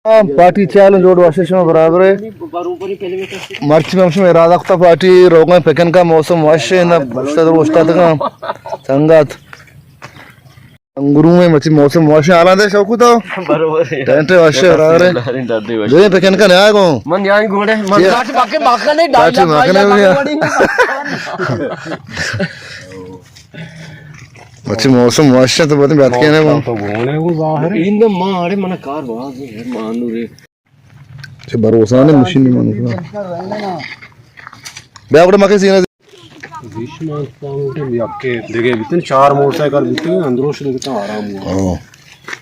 Party चाल जोड़ वाशेश में बराबर है मर्च में हमसे इरादा करता पार्टी रोगों पेकन का मौसम वाशे ना बस्ता तो वस्ता तक संगात अंगुरू में मची मौसम वाशे आला दे शौकु तो बराबर है टेंटे वाशे बराबर है जो पेकन का नया को मन यहाँ घोड़े मन काट बाके बाका नहीं डाल मची मौसम वाशे तो बहुत बात किया ना वो तो घोड़े वो बाहर इन मारे मन कार बाज है मानू रे से भरोसा नहीं मशीन नहीं मानू बैग मके सीना बीच में तो याके देखे बितन चार मोटरसाइकिल बितन अंदरों से कितना आराम हुआ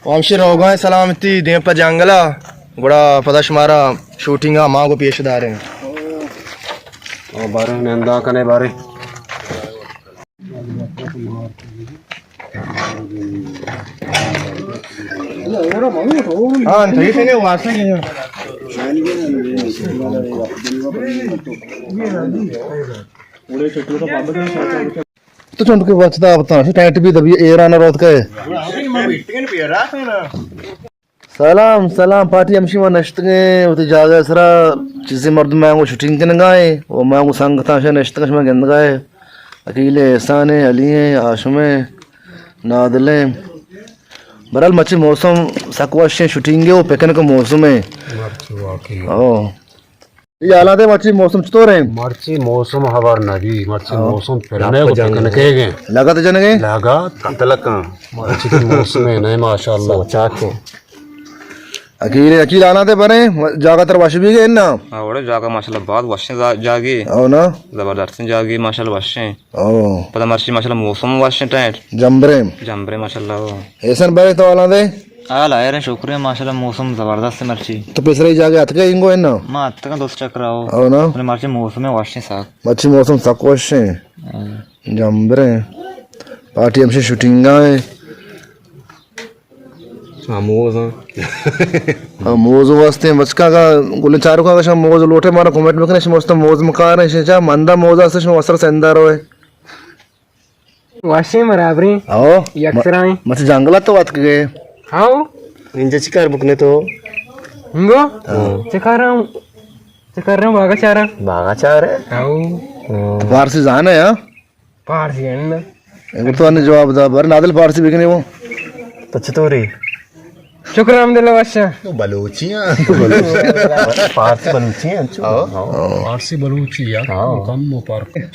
वामशर हो गए सलामती देव पर जंगला बड़ा पदश मारा शूटिंग मां को पेशदार है और बारे नंदा कने बारे हाँ सही से नहीं वासना क्या तो चंद के बचता बता टाइट भी दबी एयर आना रोत का है सलाम सलाम पार्टी हमशी में नश्त के उते जागा सरा चीजें मर्द मांगो शूटिंग के नगाए वो मांगो संग था शे नश्त के में गंद गाए अकेले एहसान है अली है आशमे नादले बरल मच्छी मौसम सकवाशे शूटिंग है वो पेकन का मौसम है ओ ये हालात है मच्छी मौसम तो रहे मर्ची मौसम हवार नदी मर्ची मौसम फिरने को पेकन के गए लगा तो जन गए लगा तलक मर्ची के मौसम है नहीं माशाल्लाह चाके अकील आना थे बने जागा तर वाश भी गए ना हां ओरे जागा माशाल्लाह बहुत वाशे जागे ओ ना जबरदस्त जागे माशाल्लाह वाशे ओ पता मर्ची माशाल्लाह मौसम वाशे टाइट जंबरे माशाल्लाह ऐसन बरे तो आला दे हाल आए रे शुक्रिया माशाल्लाह मौसम जबरदस्त मर्ची तो पिछले जागे हथ के इंगो है ना मां तक दोस्त चक्राओ ओ ना मर्ची मौसम में वाशे साक मच्छी मौसम सकवाशे जंबरे पार्टी हमसे शूटिंग है मोज वास्ते मचका का गुले चारों का शम मोज लोटे मारा कमेंट में कने मस्त मोज मकार है शा मंदा मोज आसे शम वस्त्र सेंदार होए वाशी बराबरी आओ यक्सराई मत जंगला तो बात गए हां निंजा चिकार बुकने तो इंगो चकारा बागा चार है हां फारसी जाना है फारसी है ना एक तो ने जवाब दा बर नादल फारसी बिकने वो पछतोरी शुक्र अल्हम्दुलिल्लाह वाशा बलूचियां फारसी बलूचियां फारसी बलूचियां कम पर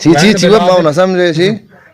ची वो मां ना समझे ची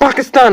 पाकिस्तान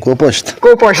कोपश्त कोपश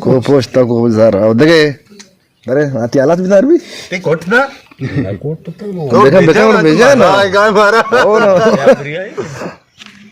कोपश्त को जार आओ देखे अरे आती हालत भी नरमी ते कोट ना देखा और भेजा ना गाय मारा ओ ना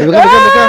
देखा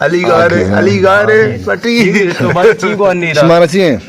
अली गारे पटी kabar ci gua nira तुम्हारा चाहिए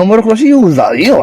हमर कोशी उजाई हो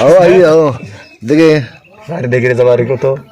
आओ आई आओ देखे सारे देख रहे सवारी को तो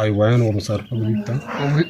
आई वैन और सर पर दिखता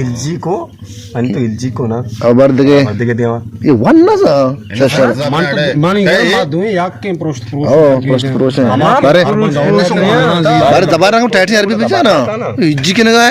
एलजी को अंत एलजी को ना अब बार देखे दिया ये वन ना सा शशर मानी मा दुई याक के प्रोस्ट ओ पोस्ट प्रोशन बारे दोबारा हम टैटी अरबी बेचा ना इज्जी के गए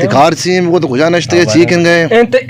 तिखार सी वो तो खुजा नश्ते चीकन गए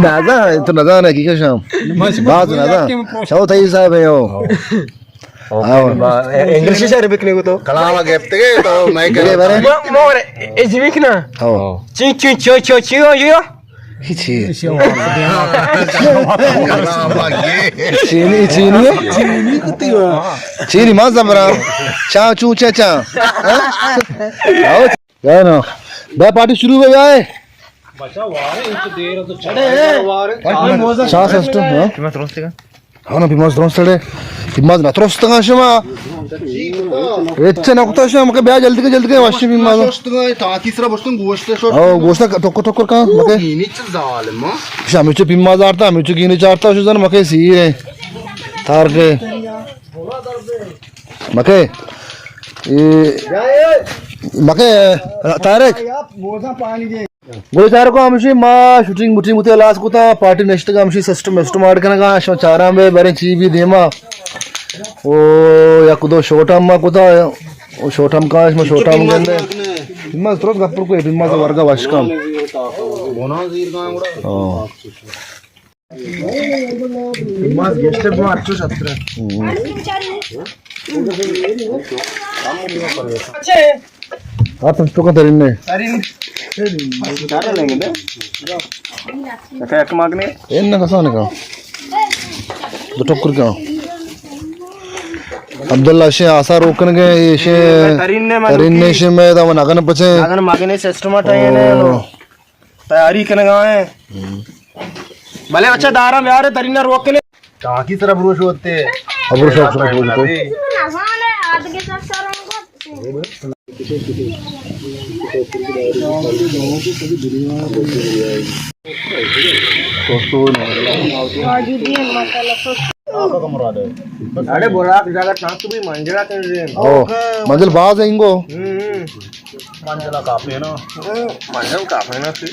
Nada, tu nada né? Que chama? Baz nada. Chau tá aí sabe eu. English से अरबिक नहीं को तो Kalama gap te to मैं करे बारे. मोरे एजीविक ना Oh. ची ची ची ची ची यो Hiç. Çini kutuyor. Çini mazda bırak. Çağ çu çağ çağ. Ya no. Ben parti शुरू हो जाए. Çağ sestim ha. Kime trosti ka? Ana bir maz drone Bilmez ne trostu kaşıma. Etse ne kutaşım maka baya geldi ke vaşı bilmez. Trostu ga taaki sıra bostun goşte şort. O goşta tokkur kan maka. Yeni çiz zalim ma. Şamüçü bilmez arta müçü gini çarta şu zaman maka siye. Targe. Maka. Maka Tarek. गोली चार को हमशी माँ shooting मुठी मुठी लास को था party next का हमशी system आड़ करने का शो चारा में बरे ची भी देमा ओ या कुदो शोटम मा को था ओ शोटम का इसमें शोटम गंदे इम्मा स्ट्रोक गप्पर को इम्मा से वर्गा वाशकम बोना जीर का गुड़ा ओ इम्मा गेस्ट में अच्छो छत्र आप तो का तरीने क्या लेंगे बे क्या एक मांगने इन ना कसा ने का दो टक्कर का अब्दुल्ला शे आशा रोकन के शे तरीने शे में दा नगन पचे अगर मांगने सिस्टम हटाए ने तैयारी करने गए भले बच्चा दारा में आ रहे तरीना रोक के ताकी तरफ रोश होते अब शौक से बोलते अरे बोरा जगह चांस भी मंजरा कर रहे हैं ओ मंजिल बाज है इनको मंजला काफी है ना मंजल काफी है ना फिर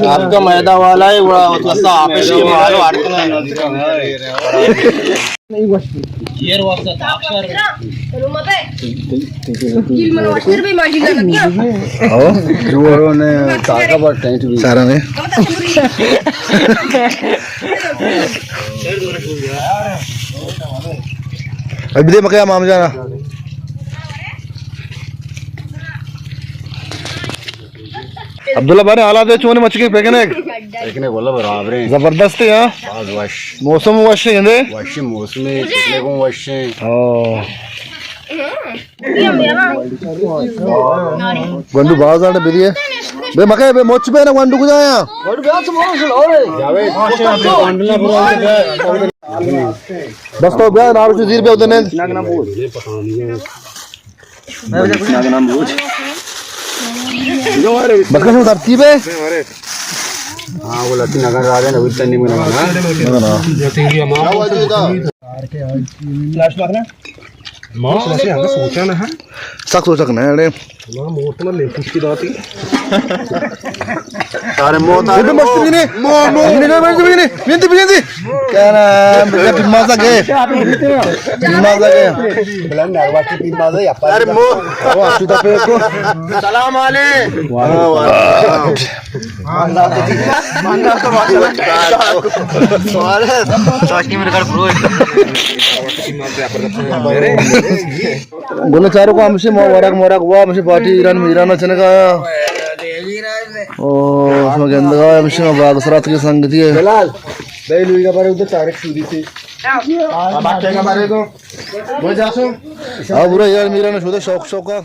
आपका मैदा वाला है बड़ा मतलब आप इसके मारो Yer waktu taksar. Rumah pe. Gimana wasir be majil lagi ya? ओ जोरों ने ताका पर टेंट भी सारा ने अभी दे मके माम जाना अब्दुल्ला भाई हालात है चोने मच के फेंकने देखने बोला बराबर है जबरदस्त है यार आज वश मौसम वश है ये वश मौसम में कितने को वश है ओ गंडू बाज आने बिरिए बे मके बे मोच पे ना गंडू को जाया जावे कंडला पूरा बस तो बे नारू से जीर पे उधर ने नगना बोल ये पता नहीं है नगना बोल बस का तरतीब है हाँ वो लड़की नगर आ रहे हैं नवीन तन्नी में ना फ्लैश मारना माँ वैसे हमने सोचा ना है सक सोच सकना है अरे माँ मोट में ले कुछ की दाती अरे मोत आ रहे मस्त भी नहीं नहीं नहीं मस्त भी नहीं बिंदी क्या ना मुझे पिमासा गए बिलान नरवा की पीन माज़ा या पर अरे मो वो आशुता पे को सलाम वाले Saking mereka bro. बोले चारों को हमसे मोरक हुआ हमसे पार्टी ईरान चने का आया ओ उसमें गंदा का हमसे बागसरात की संगति है बिलाल दे लुई का बारे उधर तारीख शुरू थी बात का बारे तो वो जासो हाँ बुरा यार मीरा ने शोधा शौक का